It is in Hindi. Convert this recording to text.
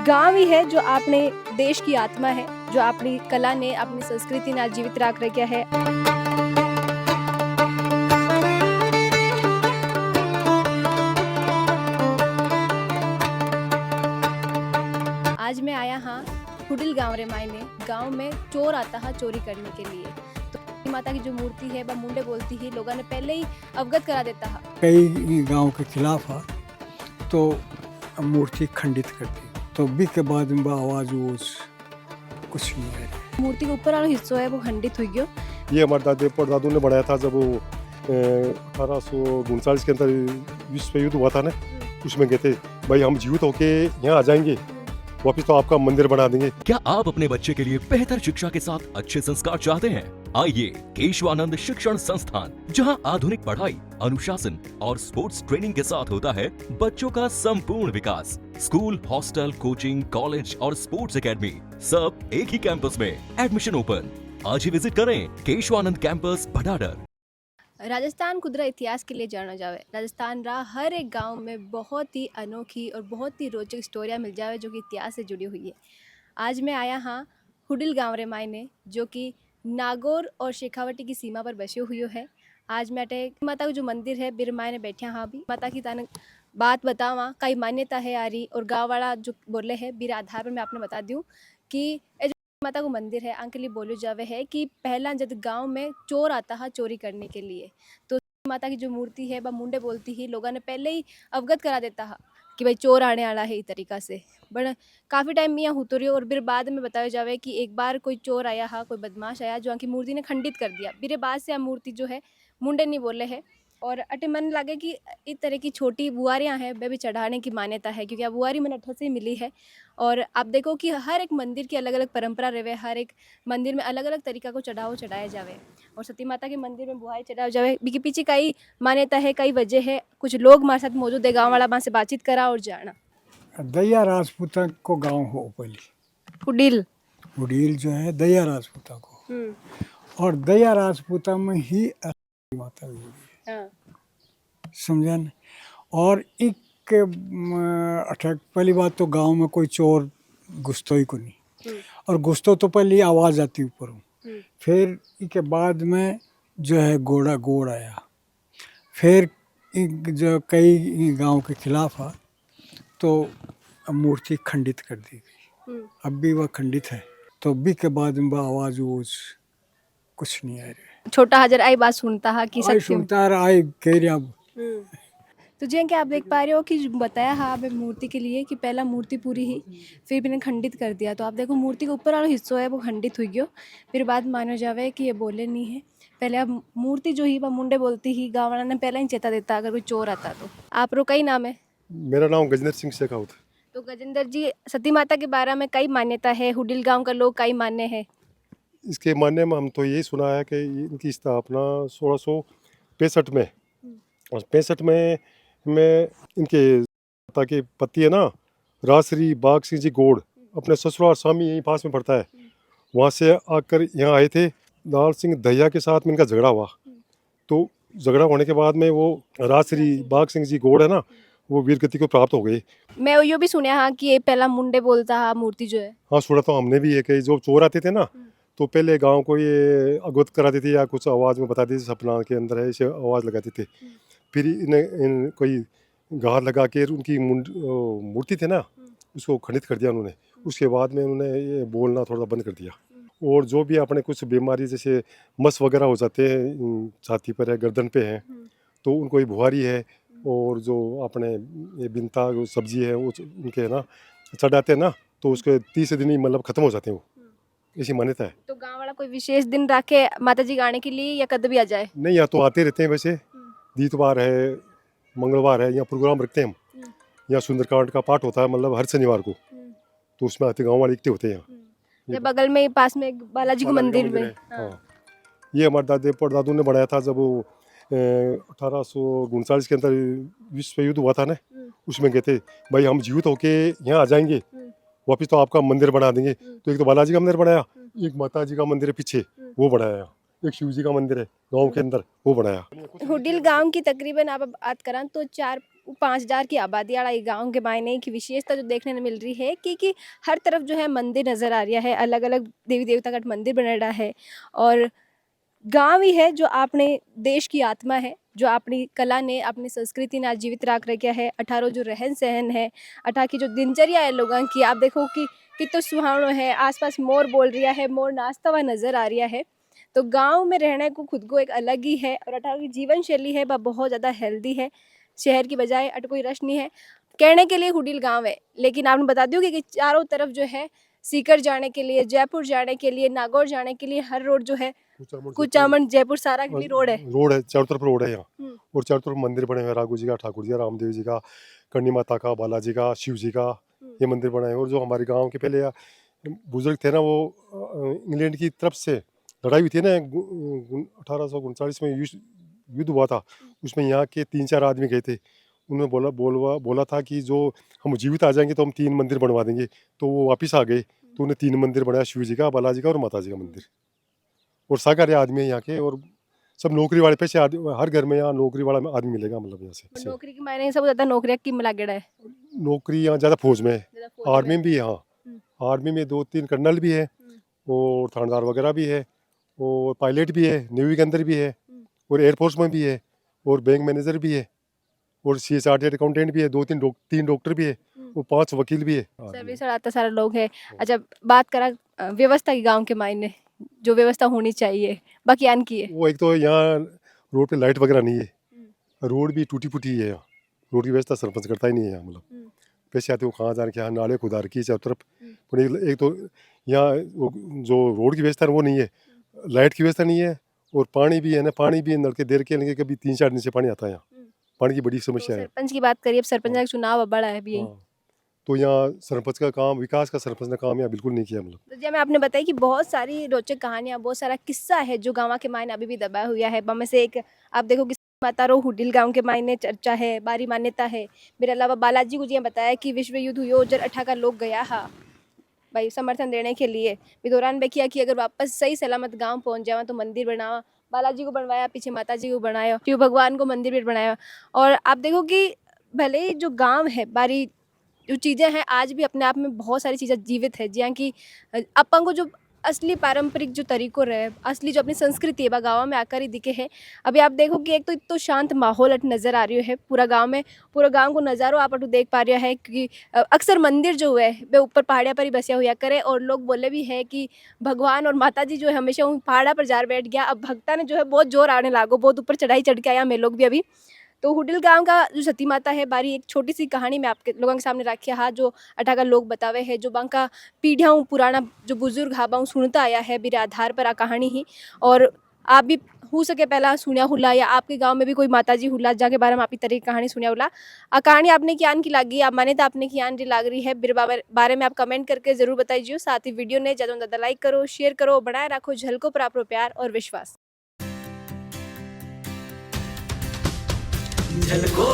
गाँव ही है जो आपने देश की आत्मा है, जो अपनी कला ने, अपनी संस्कृति ने आज जीवित रख रखा है। आज मैं आया हाँ हुडिल गाँव रे मायने। गाँव में चोर आता है चोरी करने के लिए, तो माता की जो मूर्ति है वह मुंडे बोलती ही लोगों ने पहले ही अवगत करा देता है। कई गांव के खिलाफ है तो मूर्ति खंडित कर दी, तो भी के बाद में आवाज कुछ नहीं है। मूर्ति के ऊपर वाला हिस्सा है वो खंडित हुई गयो। ये हमारे दादे परदादू ने बनाया था जब वो 1839 के अंदर विश्व युद्ध हुआ था ना, उसमें गए थे भाई हम जीवित होके यहाँ आ जाएंगे वापिस तो आपका मंदिर बना देंगे। क्या आप अपने बच्चे के लिए बेहतर शिक्षा के साथ अच्छे संस्कार चाहते हैं? आइए केशवानंद शिक्षण संस्थान, जहां आधुनिक पढ़ाई, अनुशासन और स्पोर्ट्स ट्रेनिंग के साथ होता है बच्चों का संपूर्ण विकास। स्कूल, हॉस्टल, कोचिंग, कॉलेज और स्पोर्ट्स एकेडमी सब एक ही कैंपस में। Admission open. आज ही विजिट करें केशवानंद कैंपस भटाडर। राजस्थान खुदरा इतिहास के लिए जाना जावे। राजस्थान रा हर एक गांव में बहुत ही अनोखी और बहुत ही रोचक स्टोरियाँ मिल जावे जो कि इतिहास से जुड़ी हुई है। आज मैं आया हाँ हुडिल गाँव रे मायने, जो कि नागौर और शेखावटी की सीमा पर बसे हुई है। आज मैं अटे माता का जो मंदिर है बिर मायने बैठे हाँ भी माता की तान बात बतावा कई मान्यता है आ रही, और गाँव वाला जो बोले है बिर आधार पर मैं आपने बता दूँ कि माता को मंदिर है अंक लिए बोलो जावे है कि पहला जब गांव में चोर आता है चोरी करने के लिए, तो माता की जो मूर्ति है वह मुंडे बोलती ही लोगों ने पहले ही अवगत करा देता है कि भाई चोर आने वाला है। इस तरीका से बट काफ़ी टाइम में यहाँ होते रही, और फिर बाद में बताया जावे कि एक बार कोई चोर आया हा, कोई बदमाश आया जो की मूर्ति ने खंडित कर दिया। फिर बाद से मूर्ति जो है मुंडे नहीं बोले है। और अटे मन लगे कि इस तरह की छोटी बुआरियाँ हैं वह भी चढ़ाने की मान्यता है, क्योंकि अब बुआरी मन अट्ठा से मिली है। और आप देखो कि हर एक मंदिर की अलग अलग परंपरा रहे, हर एक मंदिर में अलग अलग तरीका को चढ़ाया जावे। और सती माता के मंदिर में बुआरी चढ़ाया जावे कि पीछे कई मान्यता है, कई वजह है। कुछ लोग हमारे साथ मौजूद है गाँव वाला, वहाँ से बातचीत करा और जाना। दया राजपूता को गांव हो पहले हुडिल जो है दया राजपूता को, और दया राजपूता में ही माता हुई है, समझा न। और एक पहली बात तो गांव में कोई चोर घुसतो ही को नहीं, और घुसतो तो पहले आवाज आती ऊपर। फिर इसके बाद में जो है गोड़ आया। फिर जो कई गांव के खिलाफ है तो मूर्ति खंडित कर दी गई। अब भी वह खंडित है, तो भी के बाद में आवाज कुछ नहीं आ रही। छोटा हजर आई बात सुनता है कि सुनता आई कह रहा। तो जी कि आप देख पा रहे हो कि बताया हाँ अब मूर्ति के लिए कि पहला मूर्ति पूरी ही फिर मैंने खंडित कर दिया। तो आप देखो मूर्ति के ऊपर वाला हिस्सा है वो खंडित हुई गयो। फिर बाद मानो जावे कि ये बोले नहीं है। पहले अब मूर्ति जो ही वह मुंडे बोलती ही गाँव वाला ने पहले ही चेता देता अगर कोई चोर आता तो। आप रो कई नाम है? मेरा नाम गजेंद्र सिंह शेखावत। तो गजेंद्र जी, सती माता के बारे में कई मान्यता है, हुडिल गाँव का लोग कई मान्य है। इसके मानने में हम तो यही सुना है कि इनकी स्थापना 1665 में, और 65 में इनके माता के पति है ना राजश्री बाग सिंह जी गौड़, अपने ससुराल स्वामी यहीं पास में पड़ता है, वहाँ से आकर यहाँ आए थे। लाल सिंह दहिया के साथ में इनका झगड़ा हुआ, तो झगड़ा होने के बाद में वो राजश्री बाग सिंह जी गौड़ है ना, वो वीरगति को प्राप्त हो गए। मैं यो भी सुना हाँ कि ये पहला मुंडे बोलता है मूर्ति जो है। हाँ सुना तो हमने भी है कि जो चोर आते थे ना तो पहले गांव को ये अवगत कराती थी या कुछ आवाज़ में बताती थी सपना के अंदर है, इसे आवाज़ लगाते थे। फिर इन्हें कोई घात लगा के उनकी मूर्ति थे ना उसको खंडित कर दिया उन्होंने। उसके बाद में उन्होंने ये बोलना थोड़ा बंद कर दिया। और जो भी अपने कुछ बीमारी जैसे मस वगैरह हो जाते हैं, छाती पर है, गर्दन पे है, तो उनको ये बुहारी है, और जो अपने ये बिनता जो सब्जी है वो उनके है ना चढ़ाते हैं ना, तो उसके 30 दिन ही मतलब ख़त्म हो जाते हैं वो, ऐसी मान्यता है। तो गांव वाला कोई विशेष दिन रखे माता जी गाने के लिए या कद भी आ जाए? नहीं, यहाँ तो आते रहते हैं वैसे, दीतवार है, मंगलवार है, यहाँ प्रोग्राम रखते हैं हम। यहाँ सुंदरकांड का पाठ होता है मतलब हर शनिवार को, तो उसमें आते गाँव वाले इकट्ठे होते हैं यहाँ। ये बगल में पास में एक बालाजी का मंदिर में। हाँ, ये हमारे दादे परदादू ने बनाया था जब वो 1839 के अंदर विश्व युद्ध हुआ था ना, उसमें गए थे भाई हम जीवित होके यहाँ आ जाएंगे वापिस तो आपका मंदिर बना देंगे। तो एक तो बालाजी का मंदिर बनाया, एक माता जी का मंदिर है पीछे वो बनाया, एक शिव जी का मंदिर है गांव के अंदर वो बनाया। हुडिल गांव की तकरीबन आप बात करें तो 4 5000 की आबादी वाला ये गांव के मायने की विशेषता जो देखने को मिल रही है कि हर तरफ जो है मंदिर नज़र आ रहा है, अलग अलग देवी देवता का मंदिर बन रहा है। और गांव ही है जो अपने देश की आत्मा है, जो अपनी कला ने अपनी संस्कृति ने आजीवित रख रखा है। अठारो जो रहन सहन है, अठा की जो दिनचर्या है लोगों की, आप देखो कि कितना सुहावनो है। आसपास मोर बोल रहा है, मोर नाचता हुआ नज़र आ रहा है। तो गांव में रहने को खुद को एक अलग ही है। और अठा की जीवन शैली है वह बहुत ज़्यादा हेल्दी है, शहर की बजाय। अट कोई रश नहीं है कहने के लिए हुडिल गांव है, लेकिन आपने बता दूँ कि चारों तरफ जो है सीकर जाने के लिए, जयपुर जाने के लिए, नागौर जाने के लिए हर रोड जो है, कुचामन जयपुर सारा के लिए रोड है। रोड है, चारों तरफ रोड है यहाँ। हम्म, और चारों तरफ मंदिर बने हुए, राघू जी का, ठाकुर जी का, रामदेव जी का, करणी माता का, बालाजी का, शिव जी का, ये मंदिर बना है। और जो हमारे गांव के पहले बुजुर्ग थे ना, वो इंग्लैंड की तरफ से लड़ाई हुई थी ना, 1839 में युद्ध हुआ था। उसमें यहाँ के 3-4 आदमी गए थे। उन्होंने बोला था कि जो हम जीवित आ जाएंगे तो हम 3 मंदिर बनवा देंगे। तो वो वापस आ गए, तो उन्हें 3 मंदिर बनाया, शिव जी का, बालाजी का और माता जी का मंदिर। और सारे आदमी है यहाँ के, और सब नौकरी वाले पैसे आदमी, हर घर में यहाँ नौकरी वाला आदमी मिलेगा, मतलब यहाँ से। नौकरी के मायने सबसे ज़्यादा नौकरियाँ की लागेड़ा है, नौकरी यहाँ ज़्यादा फौज में है, ज़्यादा फौज आर्मी में। में भी है। हाँ, आर्मी में 2-3 कर्नल भी है, और थानेदार वगैरह भी है, और पायलट भी है, नेवी के अंदर भी है, और एयरफोर्स में भी है, और बैंक मैनेजर भी है, और सी चार्टेड अकाउंटेंट भी है, 3 डॉक्टर भी है, और 5 वकील भी है। सर्विस आता सारा लोग है। अच्छा, बात करा व्यवस्था की गांव के मायने जो व्यवस्था होनी चाहिए बाकी आन की है। वो एक तो यहाँ रोड पे लाइट वगैरह नहीं है, रोड भी टूटी फूटी है यहाँ। रोड की व्यवस्था सरपंच करता ही नहीं है यहाँ, मतलब पैसे आते वो कहाँ जा रहे हैं, नाले खुदा रखी है चारों तरफ। पर एक तो यहाँ जो रोड की व्यवस्था है वो नहीं है, लाइट की व्यवस्था नहीं है, और पानी भी है ना, पानी भी नलके देर के लेंगे, कभी 3-4 दिन से पानी आता है यहाँ। पानी की बड़ी समस्या है। सरपंच की बात करिए, अब सरपंच का चुनाव बड़ा है अभी। हाँ, तो यहाँ सरपंच का काम, विकास का सरपंच ने काम यहाँ बिल्कुल नहीं किया, मतलब। तो जब मैं आपने बताया कि बहुत सारी रोचक कहानियां, बहुत सारा किस्सा है जो गाँव के मायने अभी भी दबा हुआ है। में से एक आप देखो कि माता रो हुडिल गांव के मायने चर्चा है, बारी मान्यता है। मेरे अलावा बालाजी को जी बताया कि विश्व युद्ध हुई जर 18 का लोग गया हा भाई समर्थन देने के लिए। दौरान में किया कि अगर वापस सही सलामत गांव पहुंच जावा तो मंदिर बनावा। बालाजी को बनवाया, पीछे माता जी को बनाया, शिव भगवान को मंदिर भी बनाया। और आप देखो कि भले ही जो गांव है बारी जो चीज़ें हैं आज भी अपने आप में बहुत सारी चीज़ें जीवित है, जहाँ की अपन को जो असली पारंपरिक जो तरीकों रहे, असली जो अपनी संस्कृति है वह गाँव में आकर ही दिखे है। अभी आप देखो कि एक तो इतना शांत माहौल नज़र आ रही है पूरा गांव में, पूरा गांव को नज़ारो आप देख पा रहे हैं कि अक्सर मंदिर जो है वे ऊपर पहाड़िया पर ही बसा हुआ करे। और लोग बोले भी है कि भगवान और माता जी जो है हमेशा उन पहाड़ा पर जा बैठ गया। अब भक्ता ने जो है बहुत जोर आने लागो, बहुत ऊपर चढ़ाई चढ़ के आया मैं लोग भी अभी। तो हुडिल गांव का जो सती माता है बारी एक छोटी सी कहानी मैं आपके लोगों के सामने रखी है, जो अठा का लोग बतावे है, जो बांका पीढ़ियाँ पुराना जो बुजुर्ग हाबाऊ सुनता आया है मेरे आधार पर आ कहानी ही। और आप भी हो सके पहला सुनिया हुला, या आपके गांव में भी कोई माताजी हुला जाके बारे में आप तरह की कहानी सुनिया हुला। कहानी आपने कियान की लगी, आप माने तो आपने कियान की लाग रही है मेरे बारे में आप कमेंट करके जरूर बताइए। साथ ही वीडियो ने ज़्यादा से ज़्यादा लाइक करो, शेयर करो, बनाए रखो झलकों पर आपको प्यार और विश्वास। झलको